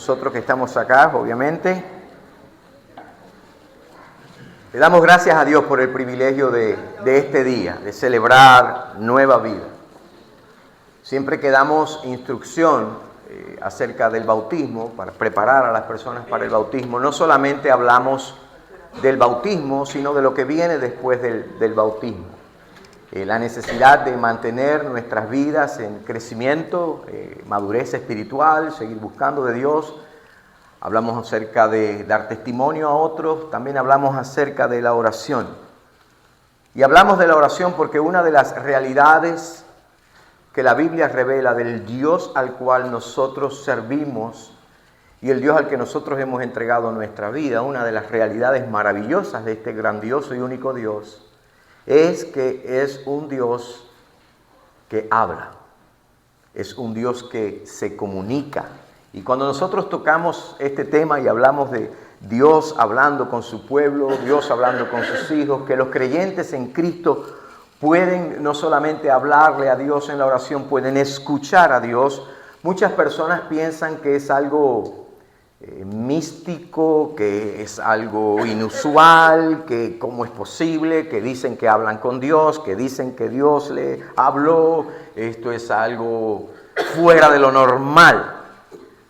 Nosotros que estamos acá, obviamente, le damos gracias a Dios por el privilegio de este día, de celebrar nueva vida. Siempre que damos instrucción acerca del bautismo, para preparar a las personas para el bautismo, no solamente hablamos del bautismo, sino de lo que viene después del bautismo. La necesidad de mantener nuestras vidas en crecimiento, madurez espiritual, seguir buscando de Dios. Hablamos acerca de dar testimonio a otros, también hablamos acerca de la oración. Y hablamos de la oración porque una de las realidades que la Biblia revela del Dios al cual nosotros servimos y el Dios al que nosotros hemos entregado nuestra vida, una de las realidades maravillosas de este grandioso y único Dios, es que es un Dios que habla, es un Dios que se comunica. Y cuando nosotros tocamos este tema y hablamos de Dios hablando con su pueblo, Dios hablando con sus hijos, que los creyentes en Cristo pueden no solamente hablarle a Dios en la oración, pueden escuchar a Dios. Muchas personas piensan que es algo místico, que es algo inusual, que cómo es posible, que dicen que hablan con Dios, que dicen que Dios le habló, esto es algo fuera de lo normal.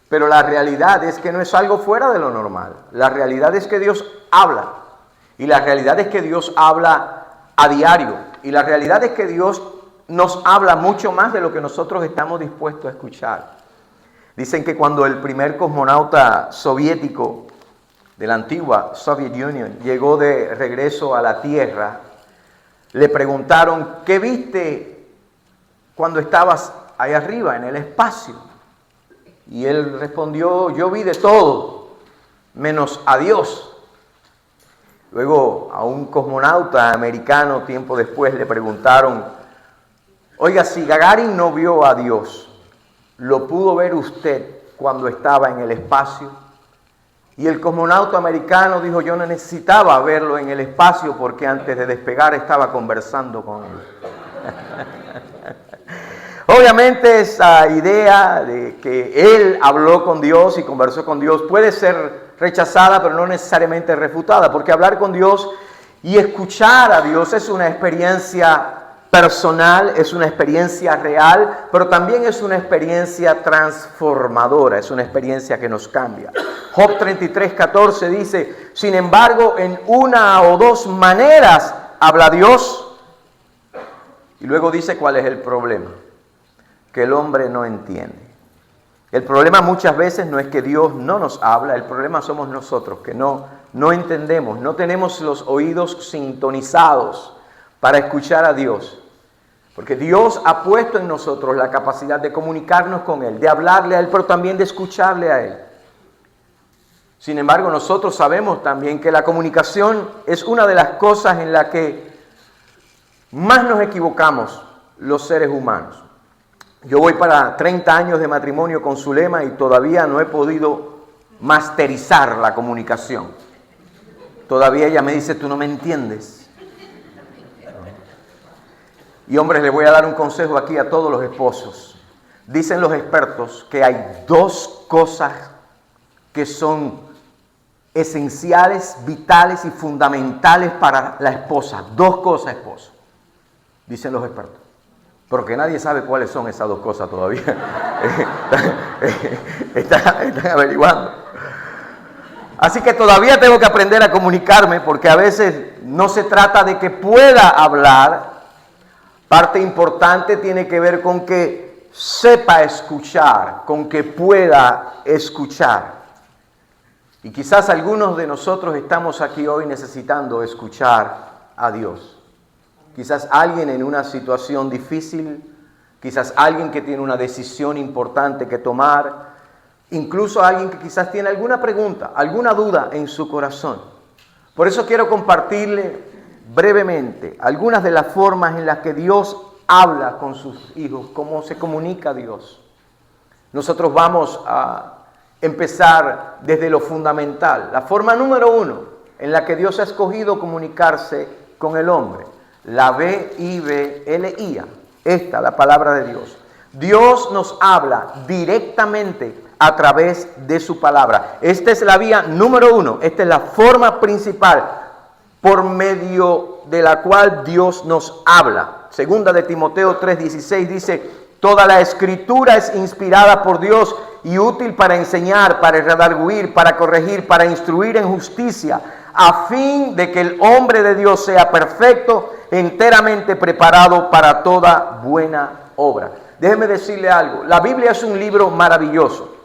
Pero la realidad es que no es algo fuera de lo normal. La realidad es que Dios habla. Y la realidad es que Dios habla a diario. Y la realidad es que Dios nos habla mucho más de lo que nosotros estamos dispuestos a escuchar. Dicen que cuando el primer cosmonauta soviético de la antigua Soviet Union llegó de regreso a la Tierra, le preguntaron, ¿qué viste cuando estabas ahí arriba en el espacio? Y él respondió, yo vi de todo, menos a Dios. Luego a un cosmonauta americano tiempo después le preguntaron, oiga, si Gagarin no vio a Dios, ¿lo pudo ver usted cuando estaba en el espacio? Y el cosmonauta americano dijo, yo no necesitaba verlo en el espacio porque antes de despegar estaba conversando con él. Obviamente esa idea de que él habló con Dios y conversó con Dios puede ser rechazada, pero no necesariamente refutada, porque hablar con Dios y escuchar a Dios es una experiencia personal, es una experiencia real, pero también es una experiencia transformadora, es una experiencia que nos cambia. Job 33:14 dice, sin embargo, en una o dos maneras habla Dios. Y luego dice cuál es el problema, que el hombre no entiende. El problema muchas veces no es que Dios no nos habla, el problema somos nosotros, que no entendemos, no tenemos los oídos sintonizados para escuchar a Dios. Porque Dios ha puesto en nosotros la capacidad de comunicarnos con Él, de hablarle a Él, pero también de escucharle a Él. Sin embargo, nosotros sabemos también que la comunicación es una de las cosas en la que más nos equivocamos los seres humanos. Yo voy para 30 años de matrimonio con Zulema y todavía no he podido masterizar la comunicación. Todavía ella me dice, tú no me entiendes. Y hombres, les voy a dar un consejo aquí a todos los esposos. Dicen los expertos que hay dos cosas que son esenciales, vitales y fundamentales para la esposa. Dos cosas, esposo. Dicen los expertos. Pero que nadie sabe cuáles son esas dos cosas todavía. Están averiguando. Así que todavía tengo que aprender a comunicarme porque a veces no se trata de que pueda hablar. Parte importante tiene que ver con que sepa escuchar, con que pueda escuchar. Y quizás algunos de nosotros estamos aquí hoy necesitando escuchar a Dios. Quizás alguien en una situación difícil, quizás alguien que tiene una decisión importante que tomar, incluso alguien que quizás tiene alguna pregunta, alguna duda en su corazón. Por eso quiero compartirle brevemente algunas de las formas en las que Dios habla con sus hijos, cómo se comunica Dios. Nosotros vamos a empezar desde lo fundamental. La forma número 1 en la que Dios ha escogido comunicarse con el hombre. La B-I-B-L-I-A. Esta, la palabra de Dios. Dios nos habla directamente a través de su palabra. Esta es la vía número uno, esta es la forma principal por medio de la cual Dios nos habla. Segunda de Timoteo 3:16 dice: toda la escritura es inspirada por Dios y útil para enseñar, para redarguir, para corregir, para instruir en justicia, a fin de que el hombre de Dios sea perfecto, enteramente preparado para toda buena obra. Déjeme decirle algo, la Biblia es un libro maravilloso,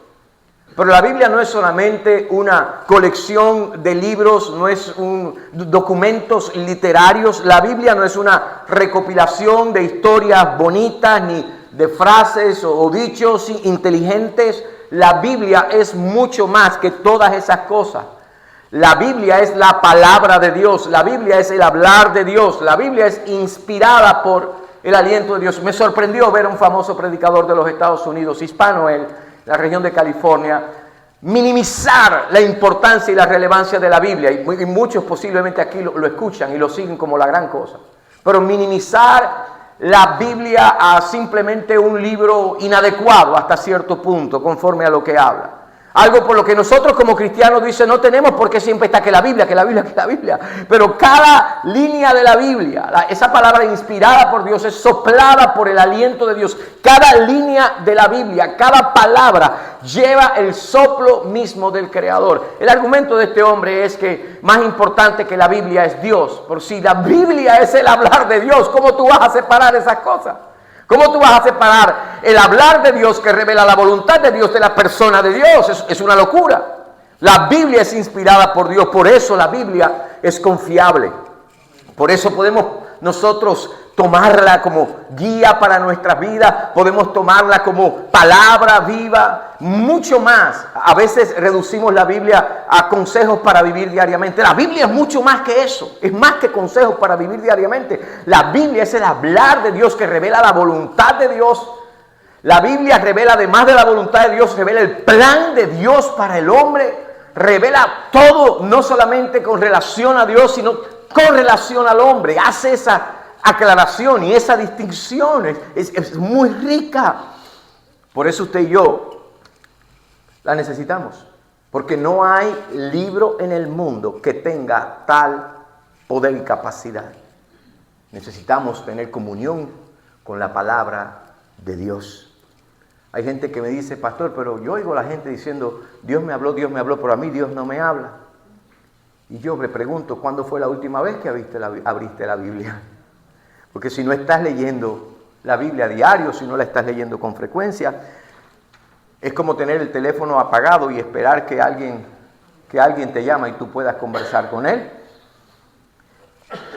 pero la Biblia no es solamente una colección de libros, no es documentos literarios, la Biblia no es una recopilación de historias bonitas ni de frases o dichos inteligentes. La Biblia es mucho más que todas esas cosas. La Biblia es la palabra de Dios, la Biblia es el hablar de Dios, la Biblia es inspirada por el aliento de Dios. Me sorprendió ver a un famoso predicador de los Estados Unidos, hispano él, la región de California, minimizar la importancia y la relevancia de la Biblia, y muchos posiblemente aquí lo escuchan y lo siguen como la gran cosa, pero minimizar la Biblia a simplemente un libro inadecuado hasta cierto punto, conforme a lo que habla. Algo por lo que nosotros como cristianos dicen, no tenemos por qué siempre está que la Biblia, que la Biblia, que la Biblia. Pero cada línea de la Biblia, esa palabra inspirada por Dios, es soplada por el aliento de Dios. Cada línea de la Biblia, cada palabra lleva el soplo mismo del Creador. El argumento de este hombre es que más importante que la Biblia es Dios. Por si la Biblia es el hablar de Dios, ¿cómo tú vas a separar esas cosas? ¿Cómo tú vas a separar el hablar de Dios que revela la voluntad de Dios de la persona de Dios? Es una locura. La Biblia es inspirada por Dios, por eso la Biblia es confiable. Por eso podemos nosotros tomarla como guía para nuestras vidas, podemos tomarla como palabra viva, mucho más. A veces reducimos la Biblia a consejos para vivir diariamente. La Biblia es mucho más que eso, es más que consejos para vivir diariamente. La Biblia es el hablar de Dios que revela la voluntad de Dios. La Biblia revela, además de la voluntad de Dios, revela el plan de Dios para el hombre, revela todo, no solamente con relación a Dios, sino con relación al hombre. Hace esa aclaración y esa distinción es muy rica. Por eso usted y yo la necesitamos, porque no hay libro en el mundo que tenga tal poder y capacidad. Necesitamos tener comunión con la palabra de Dios. Hay gente que me dice, pastor, pero yo oigo a la gente diciendo, Dios me habló, pero a mí Dios no me habla. Y yo me pregunto, ¿cuándo fue la última vez que abriste la Biblia? Porque si no estás leyendo la Biblia a diario, si no la estás leyendo con frecuencia, es como tener el teléfono apagado y esperar que alguien te llama y tú puedas conversar con él.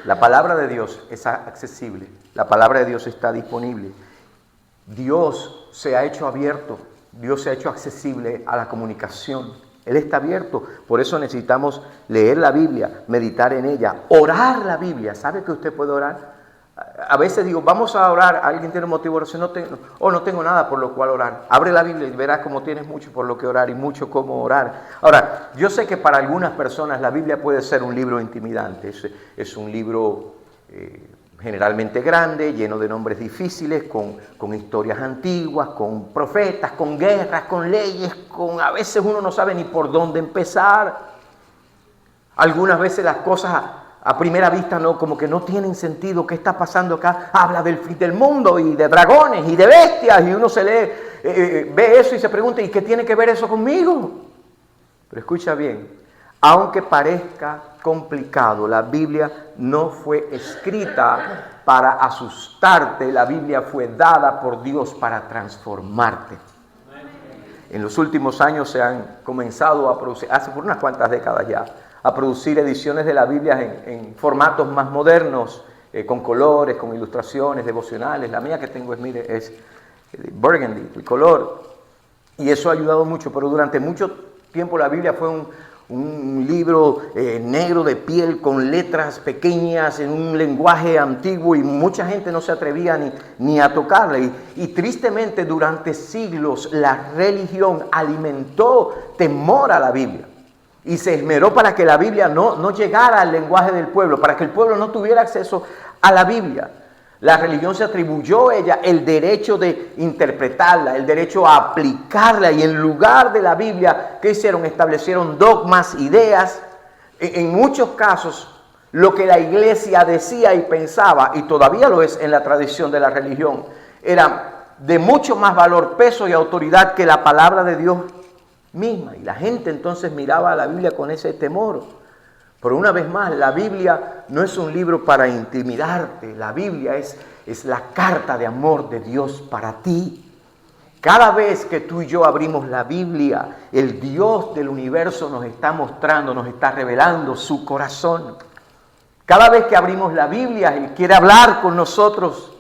La palabra de Dios es accesible, la palabra de Dios está disponible. Dios se ha hecho abierto, Dios se ha hecho accesible a la comunicación. Él está abierto, por eso necesitamos leer la Biblia, meditar en ella, orar la Biblia. ¿Sabe que usted puede orar? A veces digo, vamos a orar, alguien tiene motivo de oración, no tengo nada por lo cual orar. Abre la Biblia y verás cómo tienes mucho por lo que orar y mucho cómo orar. Ahora, yo sé que para algunas personas la Biblia puede ser un libro intimidante, es un libro generalmente grande, lleno de nombres difíciles, con historias antiguas, con profetas, con guerras, con leyes, a veces uno no sabe ni por dónde empezar. Algunas veces las cosas a primera vista como que no tienen sentido. ¿Qué está pasando acá? Habla del fin del mundo y de dragones y de bestias, y uno se lee, ve eso y se pregunta, ¿y qué tiene que ver eso conmigo? Pero escucha bien, aunque parezca complicado, la Biblia no fue escrita para asustarte, la Biblia fue dada por Dios para transformarte. En los últimos años se han comenzado a producir, hace por unas cuantas décadas ya, a producir ediciones de la Biblia en formatos más modernos, con colores, con ilustraciones, devocionales. La mía que tengo es burgundy, el color, y eso ha ayudado mucho, pero durante mucho tiempo la Biblia fue un libro negro de piel con letras pequeñas en un lenguaje antiguo, y mucha gente no se atrevía ni a tocarla. Y tristemente durante siglos la religión alimentó temor a la Biblia y se esmeró para que la Biblia no llegara al lenguaje del pueblo, para que el pueblo no tuviera acceso a la Biblia. La religión se atribuyó a ella el derecho de interpretarla, el derecho a aplicarla, y en lugar de la Biblia, ¿qué hicieron? Establecieron dogmas, ideas. En muchos casos, lo que la iglesia decía y pensaba, y todavía lo es en la tradición de la religión, era de mucho más valor, peso y autoridad que la palabra de Dios misma. Y la gente entonces miraba a la Biblia con ese temor. Pero una vez más, la Biblia no es un libro para intimidarte. La Biblia es la carta de amor de Dios para ti. Cada vez que tú y yo abrimos la Biblia, el Dios del universo nos está mostrando, nos está revelando su corazón. Cada vez que abrimos la Biblia, Él quiere hablar con nosotros.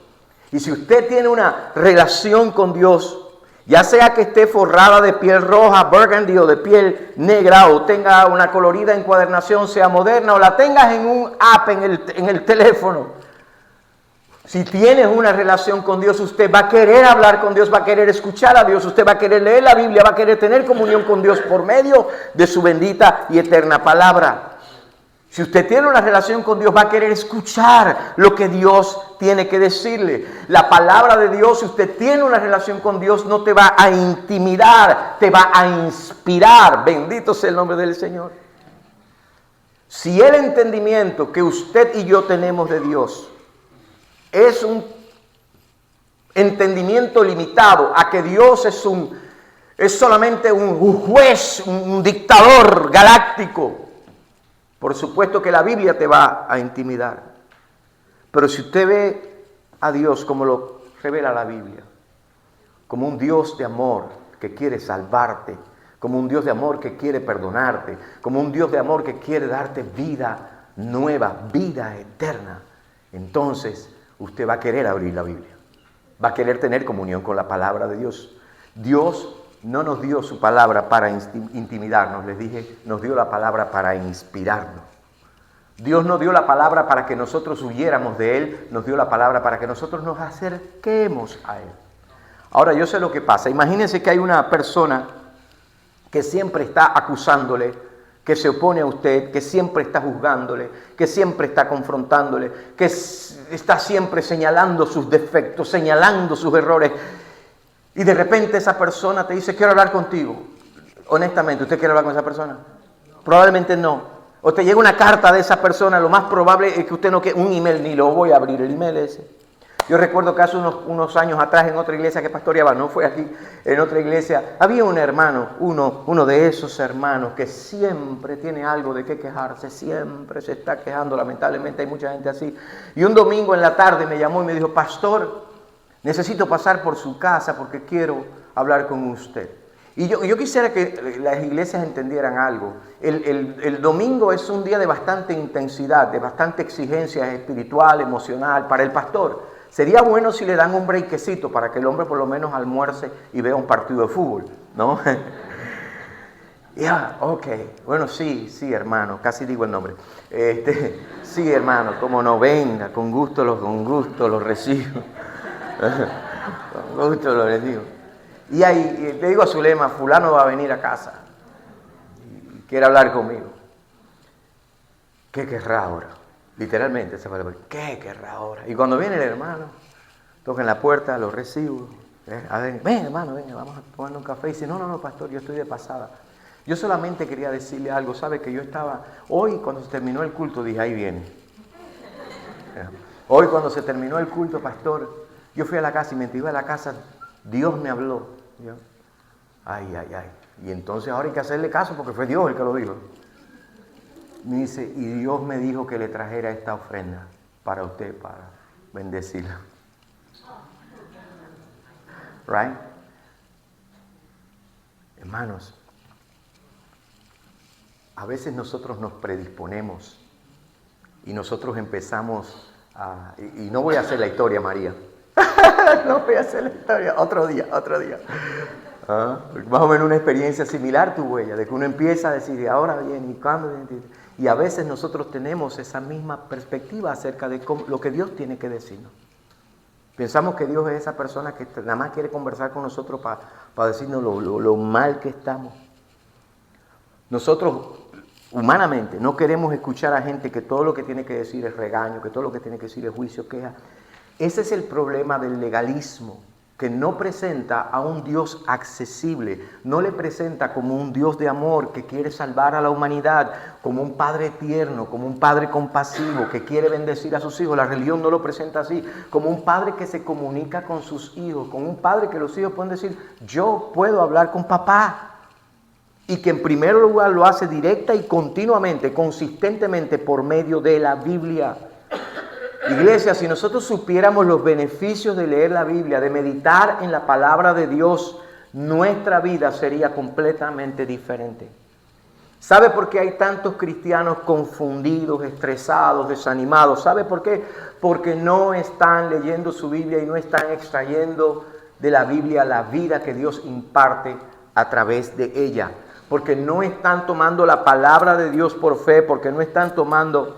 Y si usted tiene una relación con Dios, ya sea que esté forrada de piel roja, burgundy, o de piel negra, o tenga una colorida encuadernación, sea moderna, o la tengas en un app en el teléfono. Si tienes una relación con Dios, usted va a querer hablar con Dios, va a querer escuchar a Dios, usted va a querer leer la Biblia, va a querer tener comunión con Dios por medio de su bendita y eterna palabra. Si usted tiene una relación con Dios, va a querer escuchar lo que Dios tiene que decirle. La palabra de Dios, si usted tiene una relación con Dios, no te va a intimidar, te va a inspirar. Bendito sea el nombre del Señor. Si el entendimiento que usted y yo tenemos de Dios es un entendimiento limitado a que Dios es solamente un juez, un dictador galáctico, por supuesto que la Biblia te va a intimidar. Pero si usted ve a Dios como lo revela la Biblia, como un Dios de amor que quiere salvarte, como un Dios de amor que quiere perdonarte, como un Dios de amor que quiere darte vida nueva, vida eterna, entonces usted va a querer abrir la Biblia, va a querer tener comunión con la palabra de Dios. Dios no nos dio su palabra para intimidarnos, les dije, nos dio la palabra para inspirarnos. Dios no dio la palabra para que nosotros huyéramos de Él, nos dio la palabra para que nosotros nos acerquemos a Él. Ahora, yo sé lo que pasa. Imagínense que hay una persona que siempre está acusándole, que se opone a usted, que siempre está juzgándole, que siempre está confrontándole, que está siempre señalando sus defectos, señalando sus errores. Y de repente esa persona te dice, quiero hablar contigo. Honestamente, ¿usted quiere hablar con esa persona? Probablemente no. O te llega una carta de esa persona, lo más probable es que usted no quiera un email, ni lo voy a abrir, el email ese. Yo recuerdo que hace unos años atrás en otra iglesia que pastoreaba, no fue aquí, en otra iglesia, había un hermano, uno de esos hermanos que siempre tiene algo de qué quejarse, siempre se está quejando, lamentablemente hay mucha gente así. Y un domingo en la tarde me llamó y me dijo, pastor, necesito pasar por su casa porque quiero hablar con usted. Y yo quisiera que las iglesias entendieran algo. El domingo es un día de bastante intensidad, de bastante exigencia espiritual, emocional para el pastor. Sería bueno si le dan un breakcito para que el hombre por lo menos almuerce y vea un partido de fútbol, ¿no? Ok. Bueno, sí, hermano, casi digo el nombre. Sí, hermano, como no, venga, con gusto los recibo. Con gusto los recibo. Y ahí le digo a Zulema, fulano va a venir a casa y quiere hablar conmigo. ¿Qué querrá ahora? Literalmente se fue, ¿qué querrá ahora? Y cuando viene el hermano, toca en la puerta, lo recibo. A ver, ven hermano, venga, vamos a tomar un café. Y dice, no, pastor, yo estoy de pasada. Yo solamente quería decirle algo, ¿sabe? Que yo estaba, hoy cuando se terminó el culto, dije, ahí viene. Hoy cuando se terminó el culto, pastor, yo fui a la casa y mientras iba a la casa, Dios me habló. Yo, ay. Y entonces ahora hay que hacerle caso porque fue Dios el que lo dijo. Me dice, y Dios me dijo que le trajera esta ofrenda para usted, para bendecirla. Right? Hermanos, a veces nosotros nos predisponemos y nosotros empezamos a... Y no voy a hacer la historia, María. No voy a hacer la historia. Otro día. Más o menos una experiencia similar tuve ella, de que uno empieza a decir, ahora viene, y cuándo viene. Y a veces nosotros tenemos esa misma perspectiva acerca de lo que Dios tiene que decirnos. Pensamos que Dios es esa persona que nada más quiere conversar con nosotros para decirnos lo mal que estamos. Nosotros, humanamente, no queremos escuchar a gente que todo lo que tiene que decir es regaño, que todo lo que tiene que decir es juicio, queja. Ese es el problema del legalismo, que no presenta a un Dios accesible, no le presenta como un Dios de amor que quiere salvar a la humanidad, como un Padre tierno, como un Padre compasivo que quiere bendecir a sus hijos. La religión no lo presenta así, como un Padre que se comunica con sus hijos, como un Padre que los hijos pueden decir, yo puedo hablar con papá. Y que en primer lugar lo hace directa y continuamente, consistentemente por medio de la Biblia. Iglesia, si nosotros supiéramos los beneficios de leer la Biblia, de meditar en la palabra de Dios, nuestra vida sería completamente diferente. ¿Sabe por qué hay tantos cristianos confundidos, estresados, desanimados? ¿Sabe por qué? Porque no están leyendo su Biblia y no están extrayendo de la Biblia la vida que Dios imparte a través de ella. Porque no están tomando la palabra de Dios por fe, porque no están tomando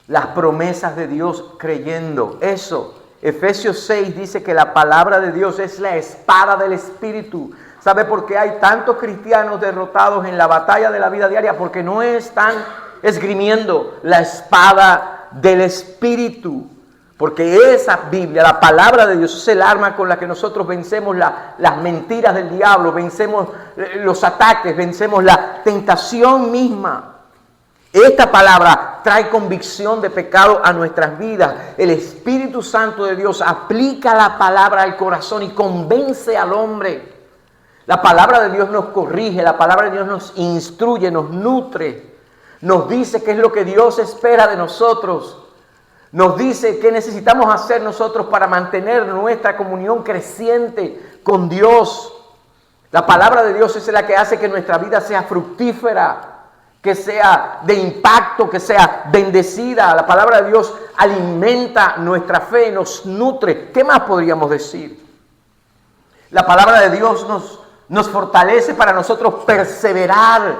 las promesas de Dios creyendo. Eso, Efesios 6 dice que la palabra de Dios es la espada del Espíritu. ¿Sabe por qué hay tantos cristianos derrotados en la batalla de la vida diaria? Porque no están esgrimiendo la espada del Espíritu. Porque esa Biblia, la palabra de Dios, es el arma con la que nosotros vencemos las mentiras del diablo, vencemos los ataques, vencemos la tentación misma. Esta palabra trae convicción de pecado a nuestras vidas. El Espíritu Santo de Dios aplica la palabra al corazón y convence al hombre. La palabra de Dios nos corrige, la palabra de Dios nos instruye, nos nutre, nos dice qué es lo que Dios espera de nosotros, nos dice qué necesitamos hacer nosotros para mantener nuestra comunión creciente con Dios. La palabra de Dios es la que hace que nuestra vida sea fructífera, que sea de impacto, que sea bendecida. La palabra de Dios alimenta nuestra fe, nos nutre. ¿Qué más podríamos decir? La palabra de Dios nos fortalece para nosotros perseverar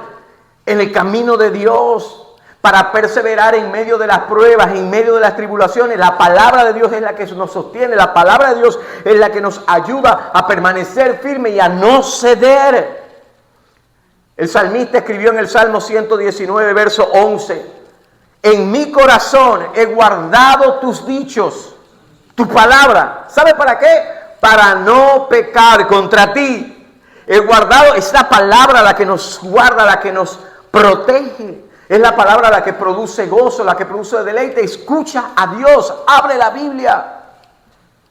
en el camino de Dios, para perseverar en medio de las pruebas, en medio de las tribulaciones. La palabra de Dios es la que nos sostiene, la palabra de Dios es la que nos ayuda a permanecer firme y a no ceder. El salmista escribió en el Salmo 119, verso 11, en mi corazón he guardado tus dichos, tu palabra. ¿Sabe para qué? Para no pecar contra ti. He guardado, es la palabra la que nos guarda, la que nos protege. Es la palabra la que produce gozo, la que produce deleite. Escucha a Dios, abre la Biblia.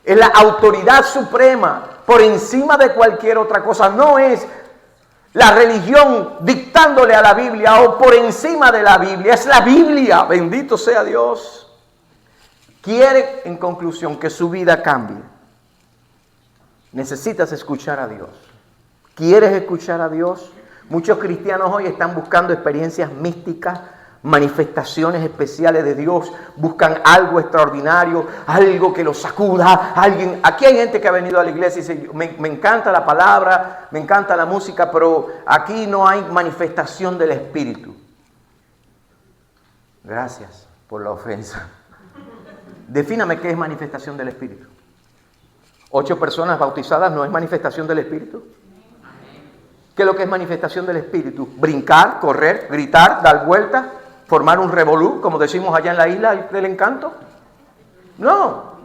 Es la autoridad suprema por encima de cualquier otra cosa. No es la religión dictándole a la Biblia o por encima de la Biblia. Es la Biblia, bendito sea Dios. Quiere, en conclusión, que su vida cambie. Necesitas escuchar a Dios. ¿Quieres escuchar a Dios? Muchos cristianos hoy están buscando experiencias místicas, manifestaciones especiales de Dios, buscan algo extraordinario, algo que los sacuda, alguien. Aquí hay gente que ha venido a la iglesia y dice, me encanta la palabra, me encanta la música, pero aquí no hay manifestación del Espíritu. Gracias por la ofensa. Defíname qué es manifestación del Espíritu. 8 personas bautizadas no es manifestación del Espíritu. ¿Qué es lo que es manifestación del Espíritu? Brincar, correr, gritar, dar vueltas, formar un revolú, como decimos allá en la isla del encanto. No.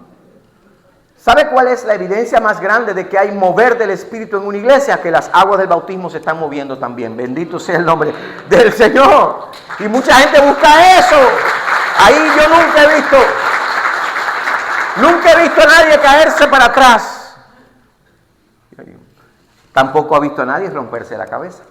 ¿Sabe cuál es la evidencia más grande de que hay mover del Espíritu en una iglesia? Que las aguas del bautismo se están moviendo también. Bendito sea el nombre del Señor. Y mucha gente busca eso. Ahí yo nunca he visto a nadie caerse para atrás. Tampoco ha visto a nadie romperse la cabeza.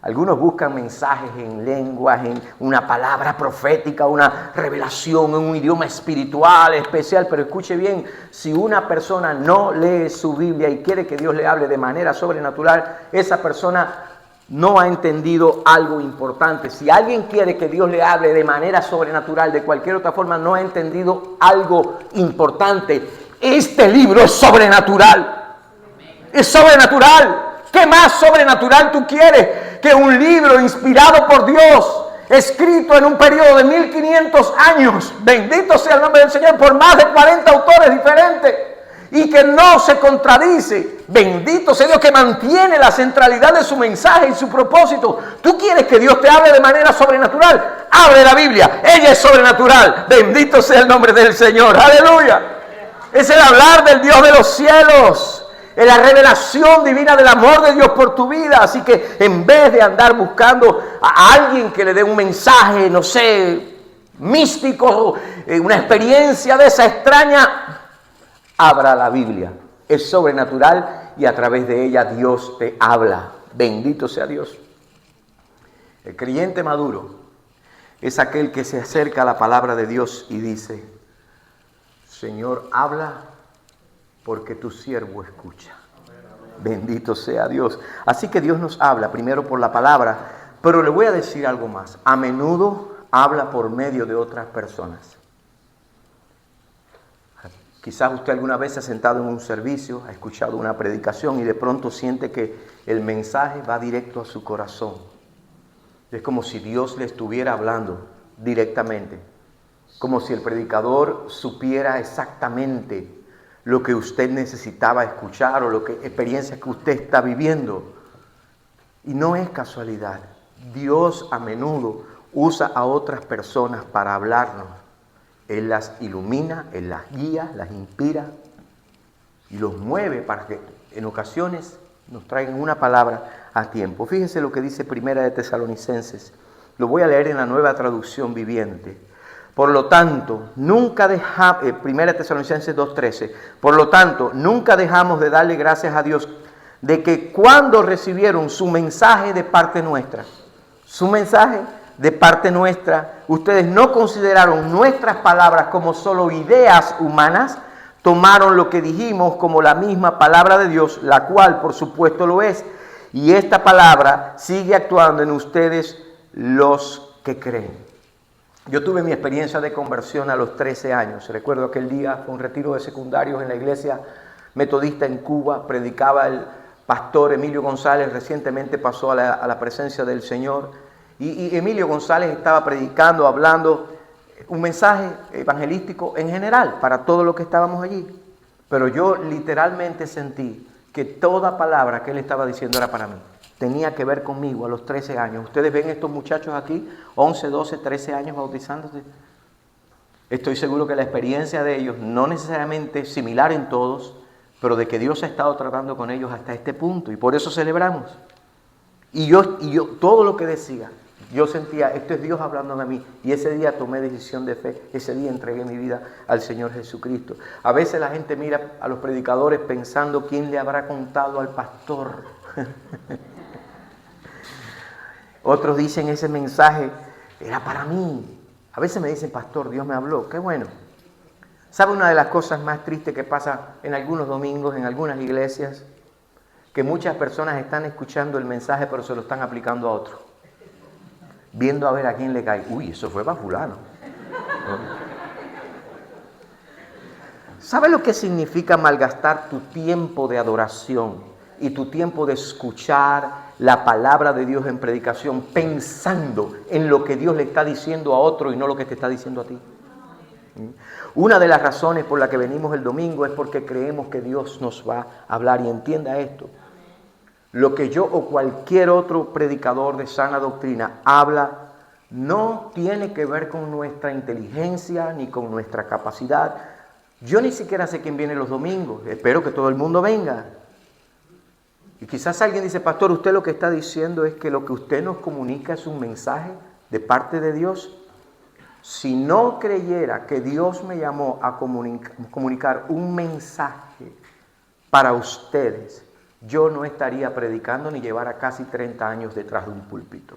Algunos buscan mensajes en lenguas, en una palabra profética, una revelación en un idioma espiritual especial. Pero escuche bien, si una persona no lee su Biblia y quiere que Dios le hable de manera sobrenatural, esa persona no ha entendido algo importante. Si alguien quiere que Dios le hable de manera sobrenatural, de cualquier otra forma, no ha entendido algo importante. Este libro es sobrenatural. Es sobrenatural. ¿Qué más sobrenatural tú quieres que un libro inspirado por Dios, escrito en un periodo de 1500 años, bendito sea el nombre del Señor, por más de 40 autores diferentes, y que no se contradice. Bendito sea Dios, que mantiene la centralidad de su mensaje y su propósito. ¿Tú quieres que Dios te hable de manera sobrenatural? Abre la Biblia, ella es sobrenatural. Bendito sea el nombre del Señor, aleluya. Es el hablar del Dios de los cielos, es la revelación divina del amor de Dios por tu vida. Así que en vez de andar buscando a alguien que le dé un mensaje, no sé, místico, una experiencia de esa extraña, abra la Biblia. Es sobrenatural y a través de ella Dios te habla. Bendito sea Dios. El creyente maduro es aquel que se acerca a la palabra de Dios y dice: Señor, habla porque tu siervo escucha. Bendito sea Dios. Así que Dios nos habla primero por la palabra, pero le voy a decir algo más. A menudo habla por medio de otras personas. Quizás usted alguna vez se ha sentado en un servicio, ha escuchado una predicación y de pronto siente que el mensaje va directo a su corazón. Es como si Dios le estuviera hablando directamente. Como si el predicador supiera exactamente lo que usted necesitaba escuchar o experiencias que usted está viviendo. Y no es casualidad. Dios a menudo usa a otras personas para hablarnos. Él las ilumina, Él las guía, las inspira y los mueve para que en ocasiones nos traigan una palabra a tiempo. Fíjese lo que dice Primera de Tesalonicenses. Lo voy a leer en la Nueva Traducción Viviente. Por lo tanto, nunca dejamos, 1 Tesalonicenses 2:13, por lo tanto, nunca dejamos de darle gracias a Dios de que cuando recibieron su mensaje de parte nuestra, ustedes no consideraron nuestras palabras como solo ideas humanas, tomaron lo que dijimos como la misma palabra de Dios, la cual por supuesto lo es, y esta palabra sigue actuando en ustedes los que creen. Yo tuve mi experiencia de conversión a los 13 años. Recuerdo aquel día, un retiro de secundarios en la iglesia metodista en Cuba. Predicaba el pastor Emilio González, recientemente pasó a la presencia del Señor. Y Emilio González estaba predicando, hablando un mensaje evangelístico en general para todos los que estábamos allí. Pero yo literalmente sentí que toda palabra que él estaba diciendo era para mí. Tenía que ver conmigo a los 13 años. Ustedes ven estos muchachos aquí, 11, 12, 13 años bautizándose. Estoy seguro que la experiencia de ellos, no necesariamente similar en todos, pero de que Dios ha estado tratando con ellos hasta este punto. Y por eso celebramos. Y yo todo lo que decía, yo sentía, esto es Dios hablándome a mí. Y ese día tomé decisión de fe. Ese día entregué mi vida al Señor Jesucristo. A veces la gente mira a los predicadores pensando quién le habrá contado al pastor. Otros dicen, ese mensaje era para mí. A veces me dicen, pastor, Dios me habló. Qué bueno. ¿Sabe una de las cosas más tristes que pasa en algunos domingos, en algunas iglesias? Que muchas personas están escuchando el mensaje, pero se lo están aplicando a otro. Viendo a ver a quién le cae. Uy, eso fue para fulano. ¿Sabe lo que significa malgastar tu tiempo de adoración y tu tiempo de escuchar la palabra de Dios en predicación, pensando en lo que Dios le está diciendo a otro y no lo que te está diciendo a ti? Una de las razones por la que venimos el domingo es porque creemos que Dios nos va a hablar. Y entienda esto: lo que yo o cualquier otro predicador de sana doctrina habla no tiene que ver con nuestra inteligencia ni con nuestra capacidad. Yo ni siquiera sé quién viene los domingos. Espero que todo el mundo venga. Y quizás alguien dice, pastor, usted lo que está diciendo es que lo que usted nos comunica es un mensaje de parte de Dios. Si no creyera que Dios me llamó a comunicar un mensaje para ustedes, yo no estaría predicando ni llevara casi 30 años detrás de un púlpito.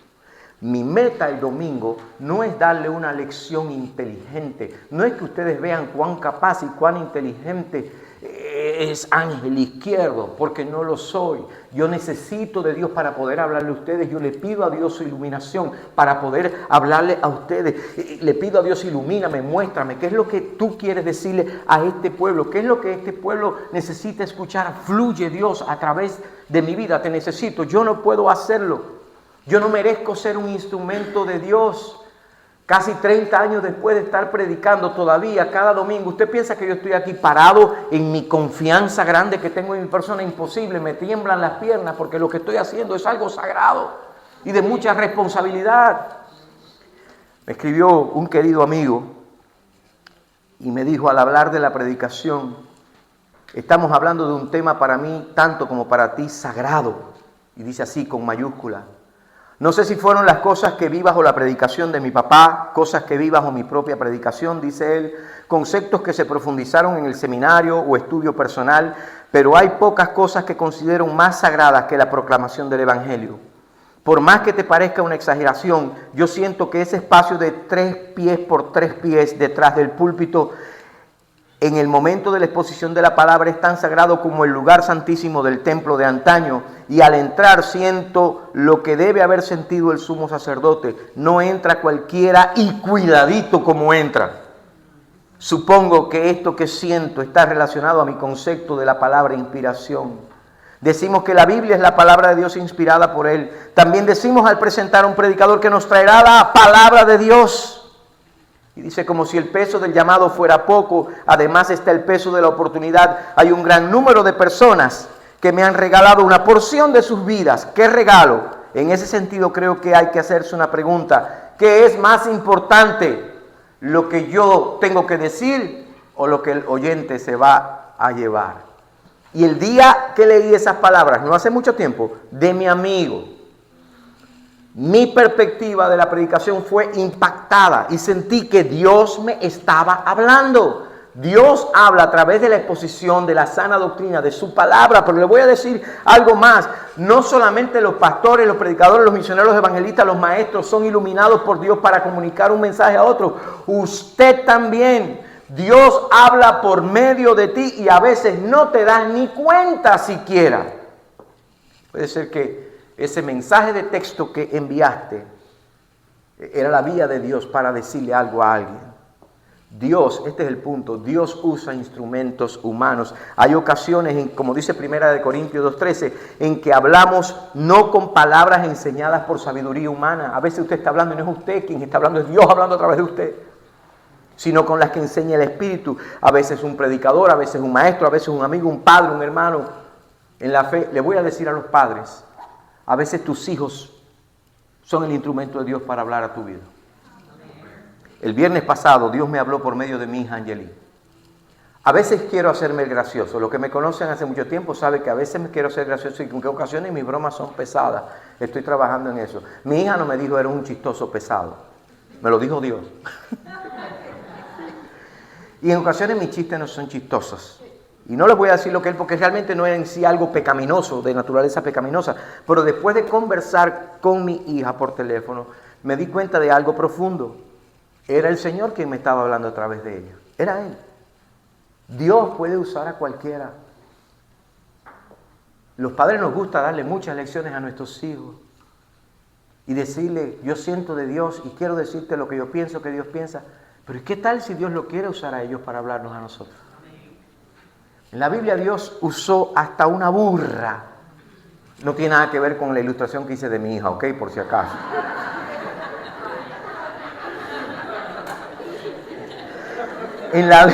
Mi meta el domingo no es darle una lección inteligente, no es que ustedes vean cuán capaz y cuán inteligente es Ángel Izquierdo, porque no lo soy. Yo necesito de Dios para poder hablarle a ustedes. Yo le pido a Dios su iluminación para poder hablarle a ustedes. Le pido a Dios, ilumíname, muéstrame qué es lo que tú quieres decirle a este pueblo, qué es lo que este pueblo necesita escuchar. Fluye, Dios, a través de mi vida. Te necesito. Yo no puedo hacerlo. Yo no merezco ser un instrumento de Dios. Casi 30 años después de estar predicando todavía cada domingo, ¿usted piensa que yo estoy aquí parado en mi confianza grande que tengo en mi persona? Imposible, me tiemblan las piernas porque lo que estoy haciendo es algo sagrado y de mucha responsabilidad. Me escribió un querido amigo y me dijo al hablar de la predicación, estamos hablando de un tema para mí tanto como para ti sagrado, y dice así con mayúscula. No sé si fueron las cosas que vi bajo la predicación de mi papá, cosas que vi bajo mi propia predicación, dice él, conceptos que se profundizaron en el seminario o estudio personal, pero hay pocas cosas que considero más sagradas que la proclamación del Evangelio. Por más que te parezca una exageración, yo siento que ese espacio de 3 pies por 3 pies detrás del púlpito en el momento de la exposición de la palabra es tan sagrado como el lugar santísimo del templo de antaño, y al entrar siento lo que debe haber sentido el sumo sacerdote. No entra cualquiera y cuidadito como entra. Supongo que esto que siento está relacionado a mi concepto de la palabra inspiración. Decimos que la Biblia es la palabra de Dios inspirada por Él. También decimos al presentar a un predicador que nos traerá la palabra de Dios. Y dice, como si el peso del llamado fuera poco, además está el peso de la oportunidad. Hay un gran número de personas que me han regalado una porción de sus vidas. ¿Qué regalo? En ese sentido creo que hay que hacerse una pregunta. ¿Qué es más importante? ¿Lo que yo tengo que decir o lo que el oyente se va a llevar? Y el día que leí esas palabras, no hace mucho tiempo, de mi amigo, mi perspectiva de la predicación fue impactada y sentí que Dios me estaba hablando. Dios habla a través de la exposición de la sana doctrina, de su palabra, pero le voy a decir algo más. No solamente los pastores, los predicadores, los misioneros, los evangelistas, los maestros son iluminados por Dios para comunicar un mensaje a otros. Usted también. Dios habla por medio de ti y a veces no te das ni cuenta siquiera. Puede ser que ese mensaje de texto que enviaste era la vía de Dios para decirle algo a alguien. Dios, este es el punto, Dios usa instrumentos humanos. Hay ocasiones, como dice 1 Corintios 2:13, en que hablamos no con palabras enseñadas por sabiduría humana. A veces usted está hablando y no es usted quien está hablando, es Dios hablando a través de usted. Sino con las que enseña el Espíritu. A veces un predicador, a veces un maestro, a veces un amigo, un padre, un hermano. En la fe, le voy a decir a los padres, a veces tus hijos son el instrumento de Dios para hablar a tu vida. El viernes pasado Dios me habló por medio de mi hija Angeli. A veces quiero hacerme el gracioso. Los que me conocen hace mucho tiempo saben que a veces me quiero hacer gracioso y en qué ocasiones mis bromas son pesadas. Estoy trabajando en eso. Mi hija no me dijo eres un chistoso pesado. Me lo dijo Dios. Y en ocasiones mis chistes no son chistosos. Y no les voy a decir lo que es porque realmente no es en sí algo pecaminoso, de naturaleza pecaminosa. Pero después de conversar con mi hija por teléfono, me di cuenta de algo profundo. Era el Señor quien me estaba hablando a través de ella. Era Él. Dios puede usar a cualquiera. Los padres nos gusta darle muchas lecciones a nuestros hijos. Y decirle, yo siento de Dios y quiero decirte lo que yo pienso que Dios piensa. Pero ¿qué tal si Dios lo quiere usar a ellos para hablarnos a nosotros? En la Biblia Dios usó hasta una burra. No tiene nada que ver con la ilustración que hice de mi hija, ¿ok? Por si acaso. En la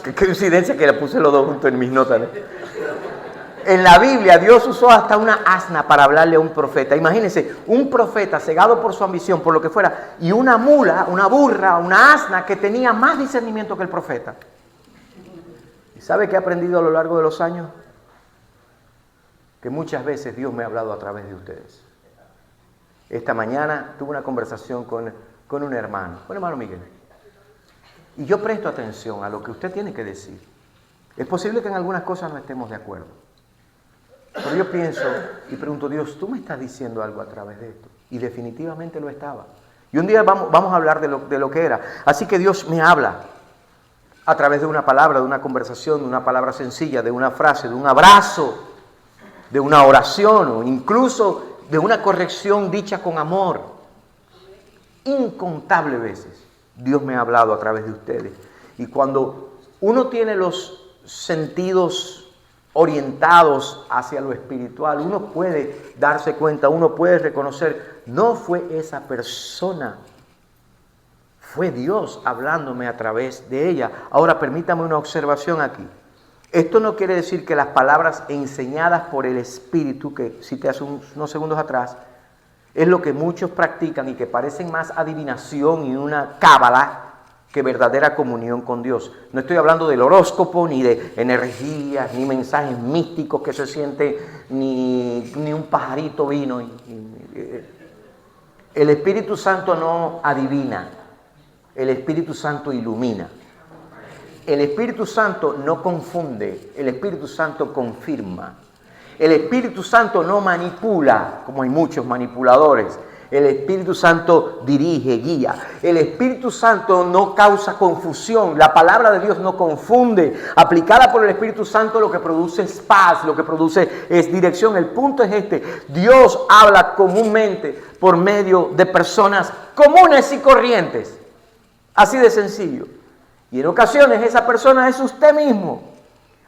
qué coincidencia que le puse los dos juntos en mis notas, ¿no? En la Biblia Dios usó hasta una asna para hablarle a un profeta. Imagínense, un profeta cegado por su ambición, por lo que fuera, y una mula, una burra, una asna que tenía más discernimiento que el profeta. ¿Y sabe qué he aprendido a lo largo de los años? Que muchas veces Dios me ha hablado a través de ustedes. Esta mañana tuve una conversación con un hermano Miguel. Y yo presto atención a lo que usted tiene que decir. Es posible que en algunas cosas no estemos de acuerdo. Pero yo pienso y pregunto, Dios, ¿tú me estás diciendo algo a través de esto? Y definitivamente lo estaba. Y un día vamos a hablar de lo que era. Así que Dios me habla a través de una palabra, de una conversación, de una palabra sencilla, de una frase, de un abrazo, de una oración o incluso de una corrección dicha con amor. Incontables veces Dios me ha hablado a través de ustedes. Y cuando uno tiene los sentidos orientados hacia lo espiritual, uno puede darse cuenta, uno puede reconocer, no fue esa persona, fue Dios hablándome a través de ella. Ahora permítame una observación aquí. Esto no quiere decir que las palabras enseñadas por el Espíritu, que cité hace unos segundos atrás, es lo que muchos practican y que parecen más adivinación y una cábala que verdadera comunión con Dios. No estoy hablando del horóscopo, ni de energías, ni mensajes místicos que se siente, ni un pajarito vino. El Espíritu Santo no adivina, el Espíritu Santo ilumina. El Espíritu Santo no confunde, el Espíritu Santo confirma. El Espíritu Santo no manipula, como hay muchos manipuladores. El Espíritu Santo dirige, guía. El Espíritu Santo no causa confusión. La palabra de Dios no confunde. Aplicada por el Espíritu Santo lo que produce es paz, lo que produce es dirección. El punto es este. Dios habla comúnmente por medio de personas comunes y corrientes. Así de sencillo. Y en ocasiones esa persona es usted mismo.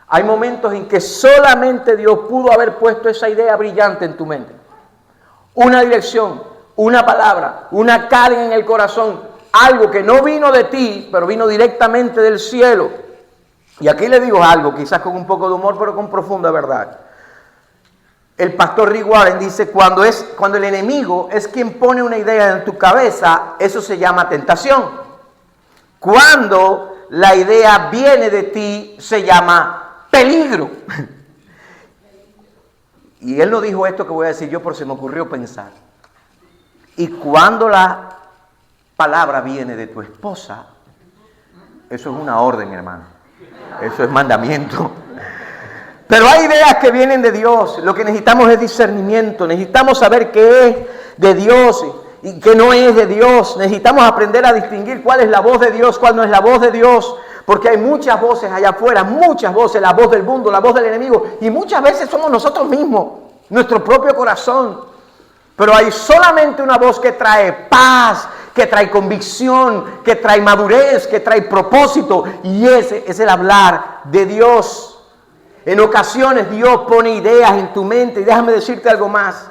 Hay momentos en que solamente Dios pudo haber puesto esa idea brillante en tu mente. Una dirección, una palabra, una carga en el corazón, algo que no vino de ti, pero vino directamente del cielo. Y aquí le digo algo, quizás con un poco de humor, pero con profunda verdad. El pastor Rick Warren dice, cuando el enemigo es quien pone una idea en tu cabeza, eso se llama tentación. Cuando la idea viene de ti, se llama peligro. Y él no dijo esto que voy a decir yo, pero se me ocurrió pensar. Y cuando la palabra viene de tu esposa, eso es una orden, hermano. Eso es mandamiento. Pero hay ideas que vienen de Dios. Lo que necesitamos es discernimiento. Necesitamos saber qué es de Dios y qué no es de Dios. Necesitamos aprender a distinguir cuál es la voz de Dios, cuál no es la voz de Dios. Porque hay muchas voces allá afuera, muchas voces, la voz del mundo, la voz del enemigo. Y muchas veces somos nosotros mismos, nuestro propio corazón. Pero hay solamente una voz que trae paz, que trae convicción, que trae madurez, que trae propósito. Y ese es el hablar de Dios. En ocasiones Dios pone ideas en tu mente. Y déjame decirte algo más.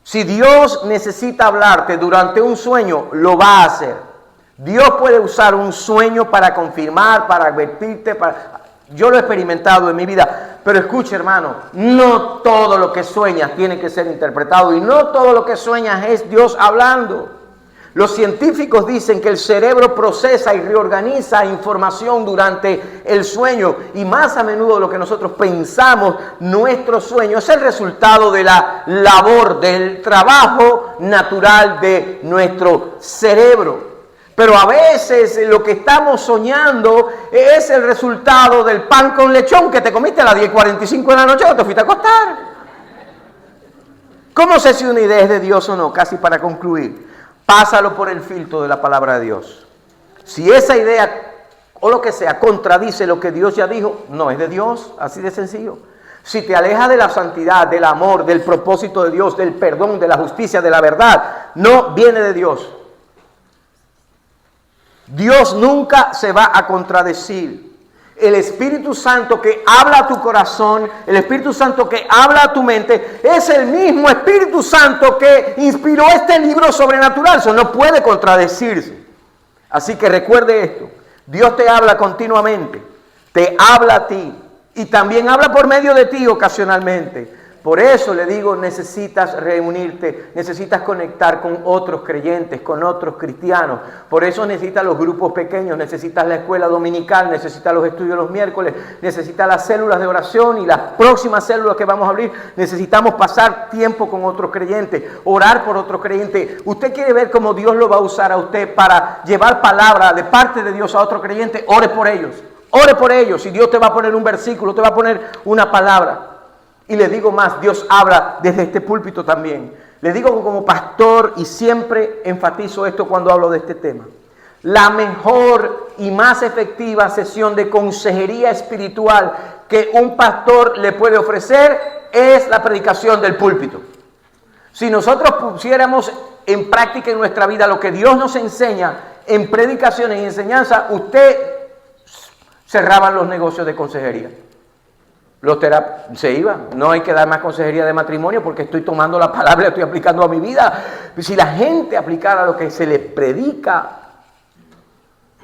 Si Dios necesita hablarte durante un sueño, lo va a hacer. Dios puede usar un sueño para confirmar, para advertirte. Yo lo he experimentado en mi vida. Pero escucha, hermano, no todo lo que sueñas tiene que ser interpretado. Y no todo lo que sueñas es Dios hablando. Los científicos dicen que el cerebro procesa y reorganiza información durante el sueño. Y más a menudo lo que nosotros pensamos, nuestro sueño, es el resultado de la labor, del trabajo natural de nuestro cerebro. Pero a veces lo que estamos soñando es el resultado del pan con lechón que te comiste a las 10:45 de la noche cuando te fuiste a acostar. ¿Cómo sé si una idea es de Dios o no? Casi para concluir. Pásalo por el filtro de la palabra de Dios. Si esa idea o lo que sea contradice lo que Dios ya dijo, no es de Dios, así de sencillo. Si te aleja de la santidad, del amor, del propósito de Dios, del perdón, de la justicia, de la verdad, no viene de Dios. Dios nunca se va a contradecir. El Espíritu Santo que habla a tu corazón, el Espíritu Santo que habla a tu mente, es el mismo Espíritu Santo que inspiró este libro sobrenatural. Eso no puede contradecirse. Así que recuerde esto. Dios te habla continuamente, te habla a ti y también habla por medio de ti ocasionalmente. Por eso le digo, necesitas reunirte, necesitas conectar con otros creyentes, con otros cristianos. Por eso necesitas los grupos pequeños, necesitas la escuela dominical, necesitas los estudios los miércoles, necesitas las células de oración y las próximas células que vamos a abrir. Necesitamos pasar tiempo con otros creyentes, orar por otros creyentes. Usted quiere ver cómo Dios lo va a usar a usted para llevar palabra de parte de Dios a otro creyente, ore por ellos. Ore por ellos y Dios te va a poner un versículo, te va a poner una palabra. Y le digo más, Dios habla desde este púlpito también. Le digo como pastor y siempre enfatizo esto cuando hablo de este tema. La mejor y más efectiva sesión de consejería espiritual que un pastor le puede ofrecer es la predicación del púlpito. Si nosotros pusiéramos en práctica en nuestra vida lo que Dios nos enseña en predicaciones y enseñanza, usted cerraba los negocios de consejería. Se iban. No hay que dar más consejería de matrimonio porque estoy tomando la palabra y la estoy aplicando a mi vida. Si la gente aplicara lo que se le predica,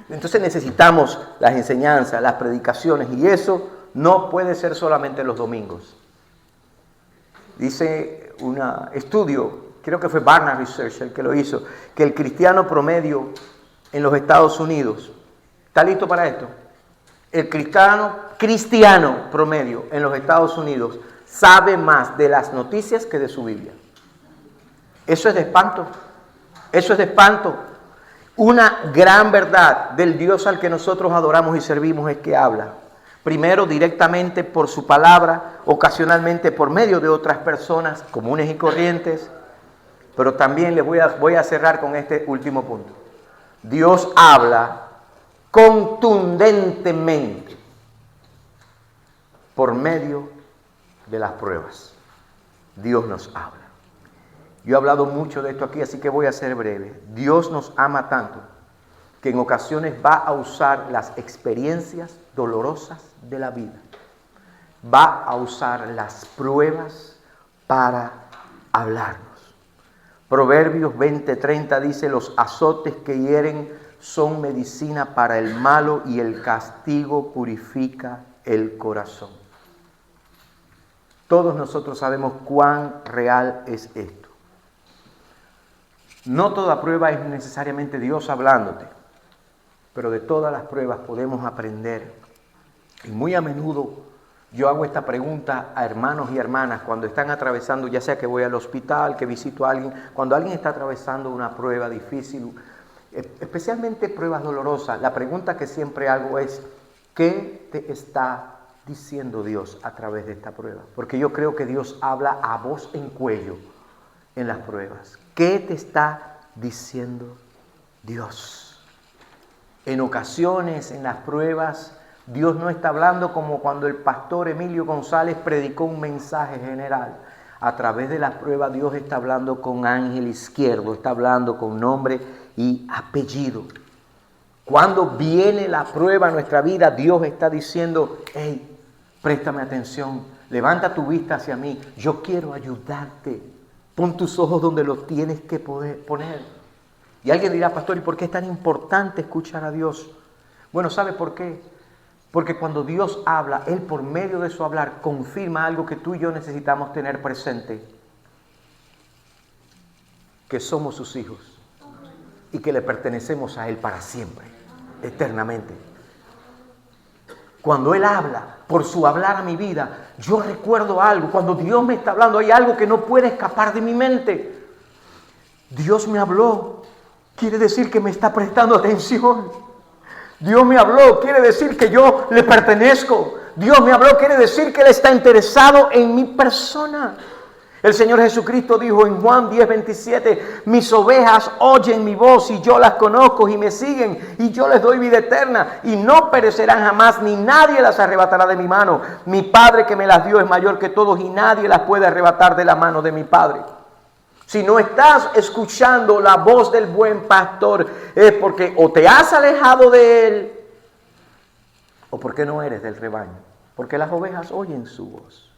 entonces necesitamos las enseñanzas, las predicaciones, y eso no puede ser solamente los domingos. Dice un estudio, creo que fue Barna Research el que lo hizo, que el cristiano promedio en los Estados Unidos, ¿está listo para esto? El cristiano promedio en los Estados Unidos sabe más de las noticias que de su Biblia. Eso es de espanto. Eso es de espanto. Una gran verdad del Dios al que nosotros adoramos y servimos es que habla. Primero directamente por su palabra, ocasionalmente por medio de otras personas comunes y corrientes. Pero también les voy a cerrar con este último punto. Dios habla contundentemente por medio de las pruebas. Dios nos habla. Yo he hablado mucho de esto aquí, así que voy a ser breve. Dios nos ama tanto que en ocasiones va a usar las experiencias dolorosas de la vida. Va a usar las pruebas para hablarnos. Proverbios 20:30 dice: los azotes que hieren son medicina para el malo y el castigo purifica el corazón. Todos nosotros sabemos cuán real es esto. No toda prueba es necesariamente Dios hablándote, pero de todas las pruebas podemos aprender. Y muy a menudo yo hago esta pregunta a hermanos y hermanas cuando están atravesando, ya sea que voy al hospital, que visito a alguien, cuando alguien está atravesando una prueba difícil, especialmente pruebas dolorosas, la pregunta que siempre hago es: ¿qué te está diciendo Dios a través de esta prueba? Porque yo creo que Dios habla a voz en cuello en las pruebas. ¿Qué te está diciendo Dios? En ocasiones, en las pruebas, Dios no está hablando como cuando el pastor Emilio González predicó un mensaje general. A través de las pruebas Dios está hablando con ángel izquierdo, está hablando con nombre y apellido. Cuando viene la prueba a nuestra vida, Dios está diciendo: hey, préstame atención, levanta tu vista hacia mí, yo quiero ayudarte. Pon tus ojos donde los tienes que poder poner. Y alguien dirá: pastor, ¿y por qué es tan importante escuchar a Dios? Bueno, ¿sabe por qué? Porque cuando Dios habla, Él por medio de su hablar confirma algo que tú y yo necesitamos tener presente: que somos sus hijos y que le pertenecemos a Él para siempre, eternamente. Cuando Él habla, por su hablar a mi vida, yo recuerdo algo. Cuando Dios me está hablando, hay algo que no puede escapar de mi mente. Dios me habló, quiere decir que me está prestando atención. Dios me habló, quiere decir que yo le pertenezco. Dios me habló, quiere decir que Él está interesado en mi persona. El Señor Jesucristo dijo en Juan 10:27: mis ovejas oyen mi voz y yo las conozco y me siguen y yo les doy vida eterna y no perecerán jamás, ni nadie las arrebatará de mi mano. Mi Padre que me las dio es mayor que todos y nadie las puede arrebatar de la mano de mi Padre. Si no estás escuchando la voz del buen pastor, es porque o te has alejado de Él o porque no eres del rebaño. Porque las ovejas oyen su voz.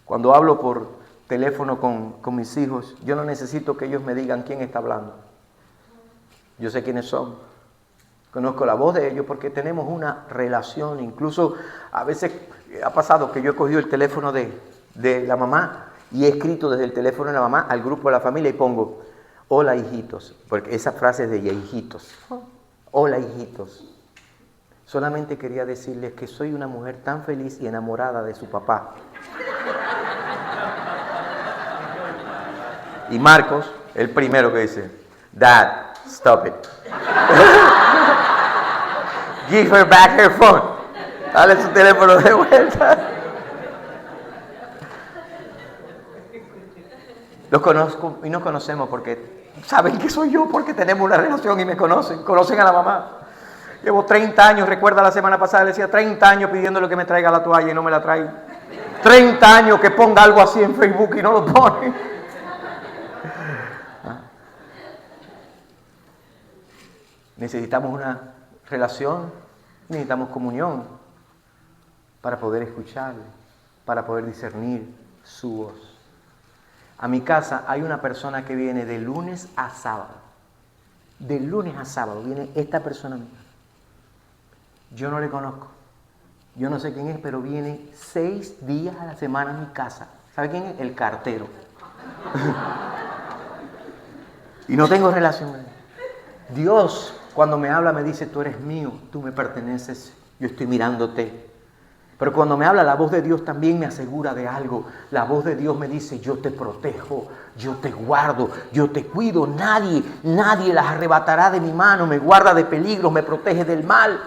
Cuando hablo por teléfono con mis hijos, yo no necesito que ellos me digan quién está hablando. Yo sé quiénes son. Conozco la voz de ellos porque tenemos una relación. Incluso a veces ha pasado que yo he cogido el teléfono de la mamá y he escrito desde el teléfono de la mamá al grupo de la familia y pongo: hola hijitos, porque esa frase es de hijitos. Hola hijitos. Solamente quería decirles que soy una mujer tan feliz y enamorada de su papá. Y Marcos, el primero que dice: Dad, stop it. Give her back her phone. Dale su teléfono de vuelta. Los conozco y nos conocemos porque saben que soy yo, porque tenemos una relación y me conocen. Conocen a la mamá. Llevo 30 años, recuerda la semana pasada, le decía 30 años pidiéndole que me traiga la toalla y no me la trae. 30 años que ponga algo así en Facebook y no lo pone. Necesitamos una relación, necesitamos comunión para poder escucharle. para poder discernir su voz. A mi casa hay una persona que viene de lunes a sábado. De lunes a sábado viene esta persona a mi casa. Yo no le conozco. Yo no sé quién es, pero viene 6 días a la semana a mi casa. ¿Sabe quién es? El cartero. Y no tengo relación con él. Dios, cuando me habla, me dice, tú eres mío, tú me perteneces, yo estoy mirándote. Pero cuando me habla la voz de Dios también me asegura de algo. La voz de Dios me dice, yo te protejo, yo te guardo, yo te cuido. Nadie las arrebatará de mi mano, me guarda de peligros, me protege del mal.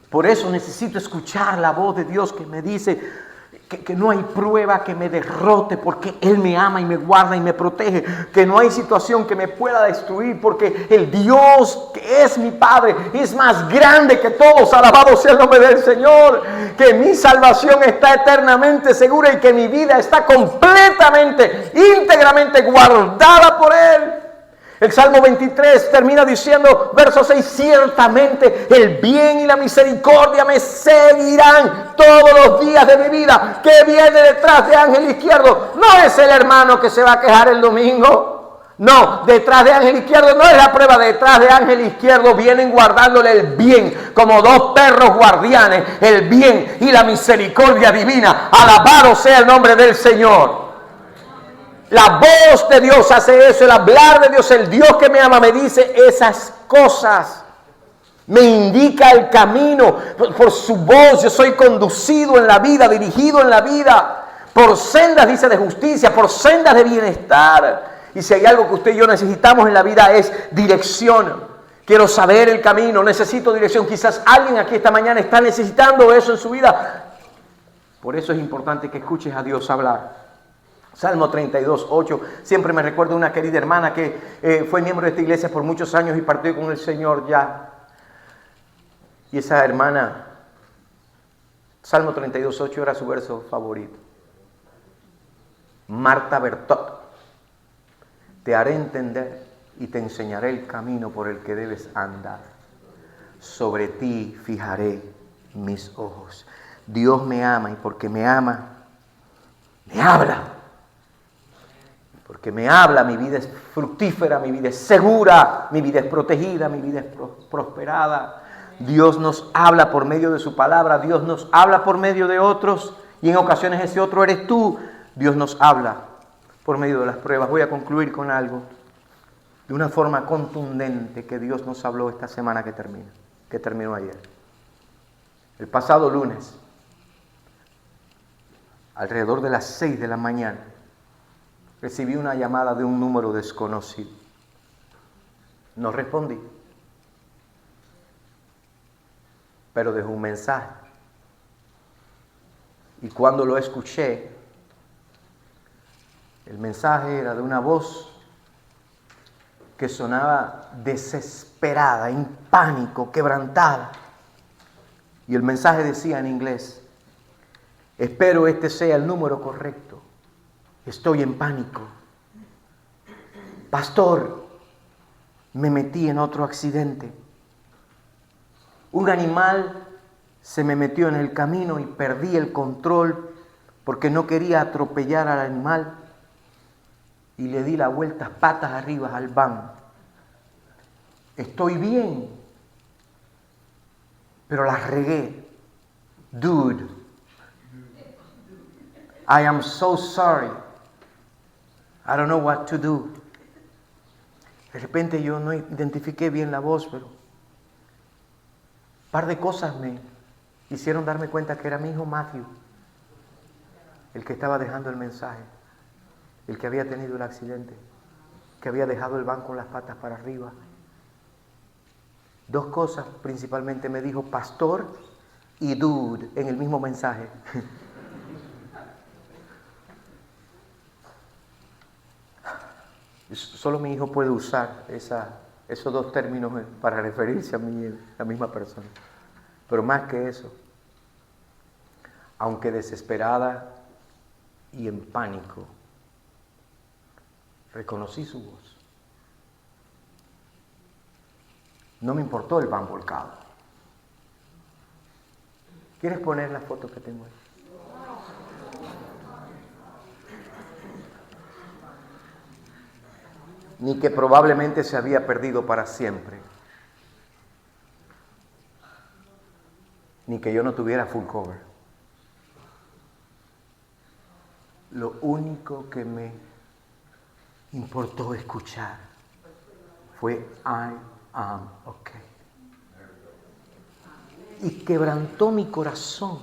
Por eso necesito escuchar la voz de Dios que me dice que no hay prueba que me derrote porque Él me ama y me guarda y me protege. Que no hay situación que me pueda destruir porque el Dios que es mi Padre es más grande que todos. Alabado sea el nombre del Señor. Que mi salvación está eternamente segura y que mi vida está completamente, íntegramente guardada por Él. El Salmo 23 termina diciendo, verso 6, ciertamente el bien y la misericordia me seguirán todos los días de mi vida. ¿Qué viene detrás de ángel izquierdo? No es el hermano que se va a quejar el domingo. No, detrás de ángel izquierdo no es la prueba. Detrás de ángel izquierdo vienen guardándole el bien, como 2 perros guardianes, el bien y la misericordia divina. Alabado sea el nombre del Señor. La voz de Dios hace eso, el hablar de Dios, el Dios que me ama me dice esas cosas. Me indica el camino. Por su voz yo soy conducido en la vida, dirigido en la vida. Por sendas, dice, de justicia, por sendas de bienestar. Y si hay algo que usted y yo necesitamos en la vida es dirección. Quiero saber el camino, necesito dirección. Quizás alguien aquí esta mañana está necesitando eso en su vida. Por eso es importante que escuches a Dios hablar. Salmo 32, 8. Siempre me recuerdo una querida hermana que fue miembro de esta iglesia por muchos años y partió con el Señor ya. Y esa hermana, Salmo 32, 8 era su verso favorito. Marta Bertot, te haré entender y te enseñaré el camino por el que debes andar. Sobre ti fijaré mis ojos. Dios me ama y porque me ama, me habla. Porque me habla, mi vida es fructífera, mi vida es segura, mi vida es protegida, mi vida es prosperada. Dios nos habla por medio de su palabra, Dios nos habla por medio de otros y en ocasiones ese otro eres tú. Dios nos habla por medio de las pruebas. Voy a concluir con algo de una forma contundente que Dios nos habló esta semana que terminó ayer. El pasado lunes, alrededor de las 6 de la mañana, recibí una llamada de un número desconocido. No respondí, pero dejó un mensaje. Y cuando lo escuché, el mensaje era de una voz que sonaba desesperada, en pánico, quebrantada. Y el mensaje decía en inglés, espero este sea el número correcto. Estoy en pánico. Pastor, me metí en otro accidente. Un animal se me metió en el camino y perdí el control porque no quería atropellar al animal y le di la vuelta patas arriba al van. Estoy bien, pero la regué. Dude, I am so sorry. I don't know what to do. De repente yo no identifiqué bien la voz, pero un par de cosas me hicieron darme cuenta que era mi hijo Matthew, el que estaba dejando el mensaje, el que había tenido el accidente, que había dejado el van con las patas para arriba. 2 cosas principalmente me dijo pastor y dude en el mismo mensaje. Solo mi hijo puede usar esos 2 términos para referirse a mí, la misma persona. Pero más que eso, aunque desesperada y en pánico, reconocí su voz. No me importó el van volcado. ¿Quieres poner la foto que tengo ahí? ni que probablemente se había perdido para siempre, ni que yo no tuviera full cover. Lo único que me importó escuchar fue I am okay. Y quebrantó mi corazón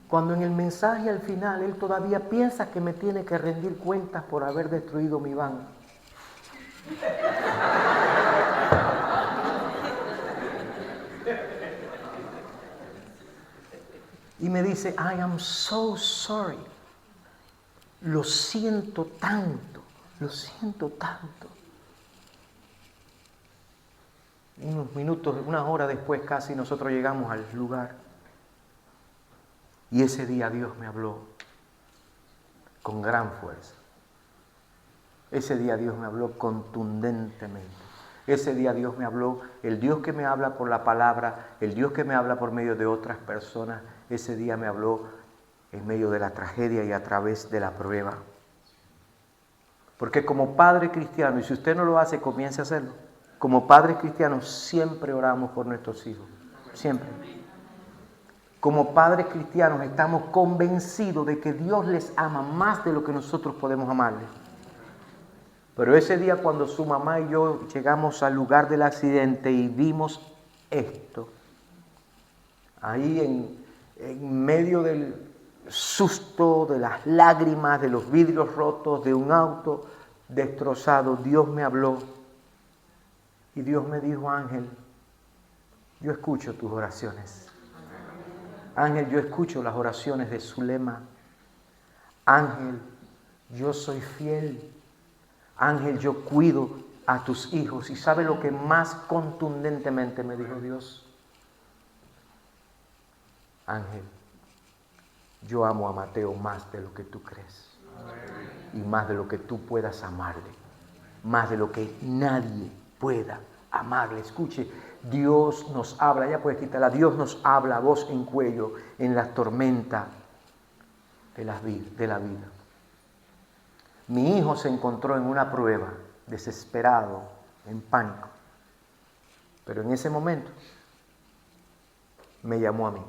cuando en el mensaje al final él todavía piensa que me tiene que rendir cuentas por haber destruido mi van. Y me dice, I am so sorry. Lo siento tanto, lo siento tanto. Unos minutos, unas horas después casi nosotros llegamos al lugar. Y ese día Dios me habló con gran fuerza. Ese día Dios me habló contundentemente. Ese día Dios me habló, el Dios que me habla por la palabra, el Dios que me habla por medio de otras personas, ese día me habló en medio de la tragedia y a través de la prueba. Porque como padre cristiano, y si usted no lo hace, comience a hacerlo. Como padres cristianos siempre oramos por nuestros hijos, siempre. Como padres cristianos estamos convencidos de que Dios les ama más de lo que nosotros podemos amarles. Pero ese día cuando su mamá y yo llegamos al lugar del accidente y vimos esto, ahí en medio del susto, de las lágrimas, de los vidrios rotos, de un auto destrozado, Dios me habló. Y Dios me dijo, Ángel, yo escucho tus oraciones. Ángel, yo escucho las oraciones de Zulema. Ángel, yo soy fiel. Ángel, yo cuido a tus hijos. ¿Y sabe lo que más contundentemente me dijo Dios? Ángel, yo amo a Mateo más de lo que tú crees. Y más de lo que tú puedas amarle. Más de lo que nadie pueda amarle. Escuche, Dios nos habla, ya puedes quitarla, Dios nos habla a voz en cuello en la tormenta de la vida. Mi hijo se encontró en una prueba, desesperado, en pánico. Pero en ese momento me llamó a mí.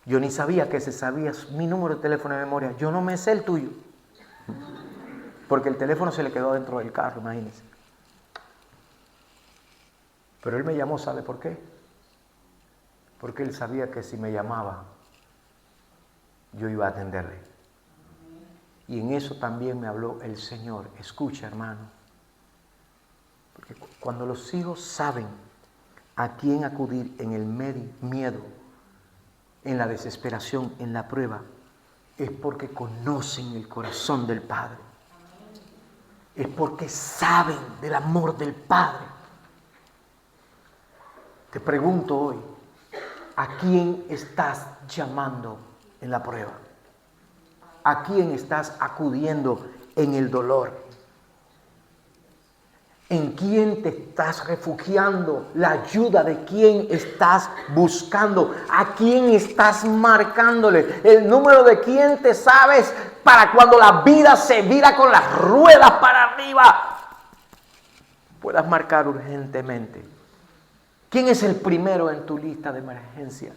Yo ni sabía que se sabía mi número de teléfono de memoria. Yo no me sé el tuyo. Porque el teléfono se le quedó dentro del carro, imagínense. Pero él me llamó, ¿sabe por qué? Porque él sabía que si me llamaba, yo iba a atenderle. Y en eso también me habló el Señor. Escucha, hermano. Porque cuando los hijos saben a quién acudir en el miedo, en la desesperación, en la prueba, es porque conocen el corazón del Padre. Es porque saben del amor del Padre. Te pregunto hoy, ¿a quién estás llamando en la prueba? ¿A quién estás acudiendo en el dolor? ¿En quién te estás refugiando? ¿La ayuda de quién estás buscando? ¿A quién estás marcándole? ¿El número de quién te sabes para cuando la vida se vira con las ruedas para arriba? Puedas marcar urgentemente. ¿Quién es el primero en tu lista de emergencia?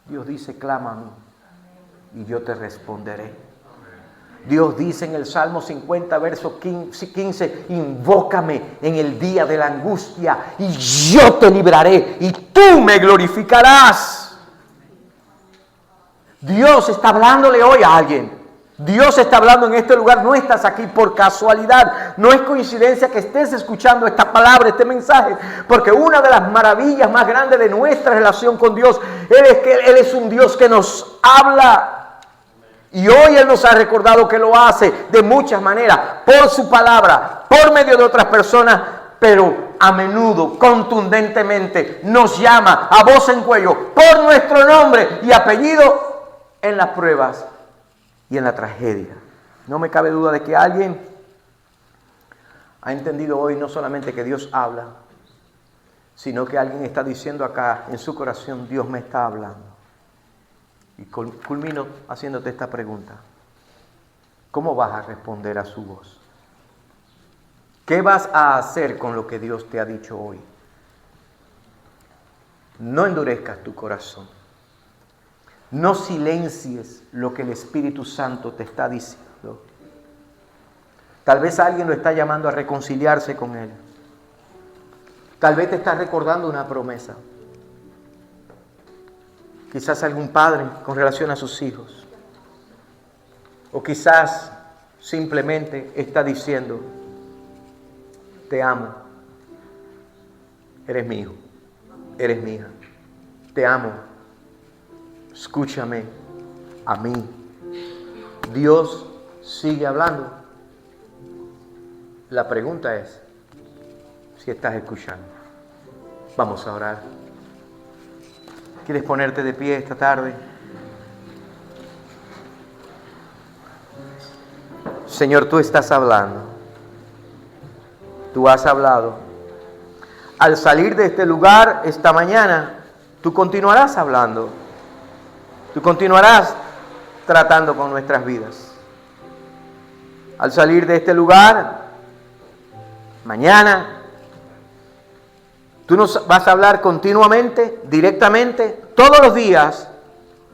Dios dice, clama a mí y yo te responderé. Dios dice en el Salmo 50, verso 15, invócame en el día de la angustia y yo te libraré y tú me glorificarás. Dios está hablándole hoy a alguien. Dios está hablando en este lugar, no estás aquí por casualidad, no es coincidencia que estés escuchando esta palabra, este mensaje, porque una de las maravillas más grandes de nuestra relación con Dios es que Él es un Dios que nos habla. Y hoy Él nos ha recordado que lo hace de muchas maneras, por su palabra, por medio de otras personas, pero a menudo, contundentemente, nos llama a voz en cuello, por nuestro nombre y apellido en las pruebas y en la tragedia. No me cabe duda de que alguien ha entendido hoy no solamente que Dios habla, sino que alguien está diciendo acá en su corazón, Dios me está hablando. Y culmino haciéndote esta pregunta. ¿Cómo vas a responder a su voz? ¿Qué vas a hacer con lo que Dios te ha dicho hoy? No endurezcas tu corazón. No silencies lo que el Espíritu Santo te está diciendo. Tal vez alguien lo está llamando a reconciliarse con Él. Tal vez te está recordando una promesa. Quizás algún padre con relación a sus hijos. O quizás simplemente está diciendo: te amo. Eres mi hijo. Eres mi hija. Te amo. Escúchame a mí. Dios sigue hablando. La pregunta es si estás escuchando. Vamos a orar. ¿Quieres ponerte de pie esta tarde? Señor, tú estás hablando. Tú has hablado. Al salir de este lugar esta mañana, tú continuarás hablando. Tú continuarás tratando con nuestras vidas. Al salir de este lugar, mañana, tú nos vas a hablar continuamente, directamente, todos los días,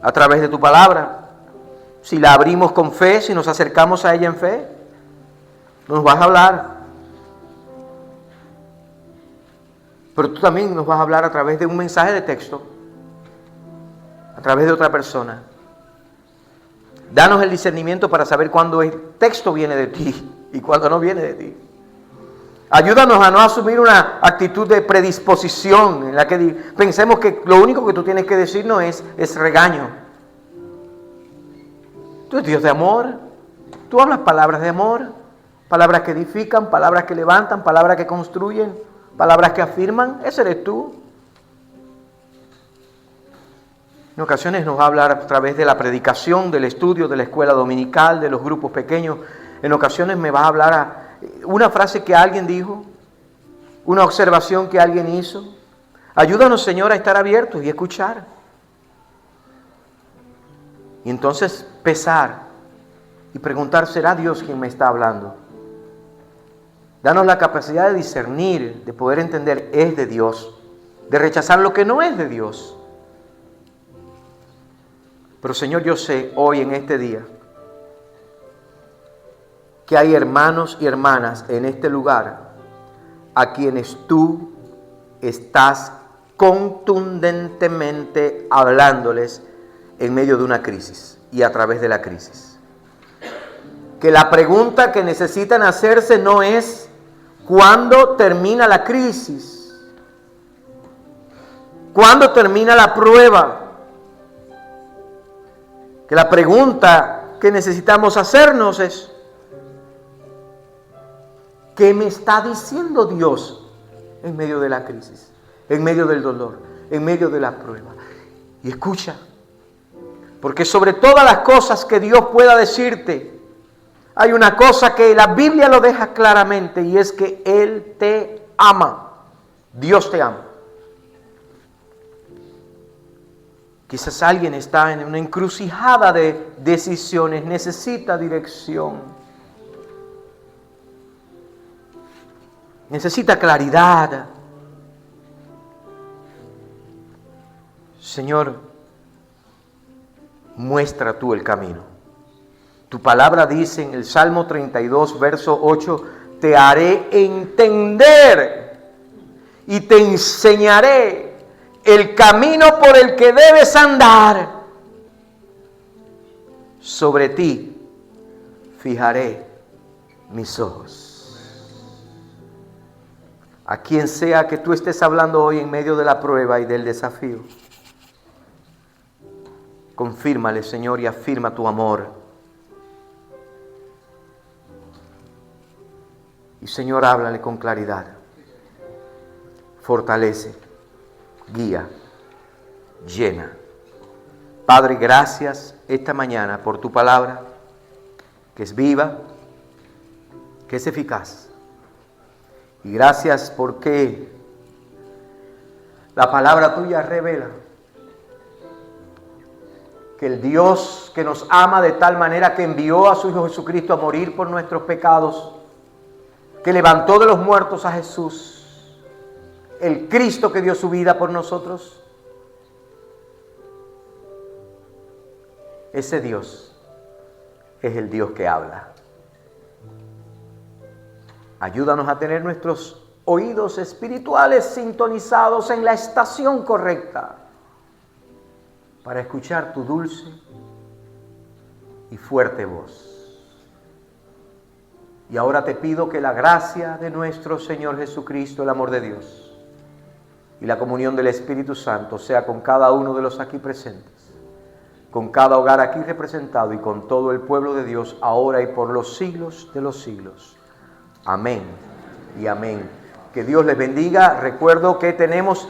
a través de tu palabra. Si la abrimos con fe, si nos acercamos a ella en fe, nos vas a hablar. Pero tú también nos vas a hablar a través de un mensaje de texto, a través de otra persona. Danos el discernimiento para saber cuándo el texto viene de ti y cuándo no viene de ti. Ayúdanos a no asumir una actitud de predisposición en la que pensemos que lo único que tú tienes que decirnos es regaño. Tú eres Dios de amor. Tú hablas palabras de amor, palabras que edifican, palabras que levantan, palabras que construyen, palabras que afirman. Ese eres tú. En ocasiones nos va a hablar a través de la predicación, del estudio, de la escuela dominical, de los grupos pequeños. En ocasiones me vas a hablar a una frase que alguien dijo, una observación que alguien hizo. Ayúdanos, Señor, a estar abiertos y escuchar. Y entonces pesar y preguntar: ¿será Dios quien me está hablando? Danos la capacidad de discernir, de poder entender, es de Dios, de rechazar lo que no es de Dios. Pero Señor, yo sé hoy en este día que hay hermanos y hermanas en este lugar a quienes tú estás contundentemente hablándoles en medio de una crisis y a través de la crisis. Que la pregunta que necesitan hacerse no es ¿cuándo termina la crisis? ¿Cuándo termina la prueba? Que la pregunta que necesitamos hacernos es: ¿qué me está diciendo Dios en medio de la crisis, en medio del dolor, en medio de la prueba? Y escucha, porque sobre todas las cosas que Dios pueda decirte, hay una cosa que la Biblia lo deja claramente, y es que Él te ama. Dios te ama. Quizás alguien está en una encrucijada de decisiones, necesita dirección. Necesita claridad. Señor, muestra tú el camino. Tu palabra dice en el Salmo 32, verso 8: te haré entender y te enseñaré el camino por el que debes andar. Sobre ti fijaré mis ojos. A quien sea que tú estés hablando hoy en medio de la prueba y del desafío, confírmale, Señor, y afirma tu amor. Y Señor, háblale con claridad. Fortalece, guía, llena. Padre, gracias esta mañana por tu palabra, que es viva, que es eficaz. Y gracias porque la palabra tuya revela que el Dios que nos ama de tal manera que envió a su Hijo Jesucristo a morir por nuestros pecados, que levantó de los muertos a Jesús, el Cristo que dio su vida por nosotros. Ese Dios es el Dios que habla. Ayúdanos a tener nuestros oídos espirituales sintonizados en la estación correcta para escuchar tu dulce y fuerte voz. Y ahora te pido que la gracia de nuestro Señor Jesucristo, el amor de Dios y la comunión del Espíritu Santo sea con cada uno de los aquí presentes, con cada hogar aquí representado y con todo el pueblo de Dios, ahora y por los siglos de los siglos. Amén y amén. Que Dios les bendiga. Recuerdo que tenemos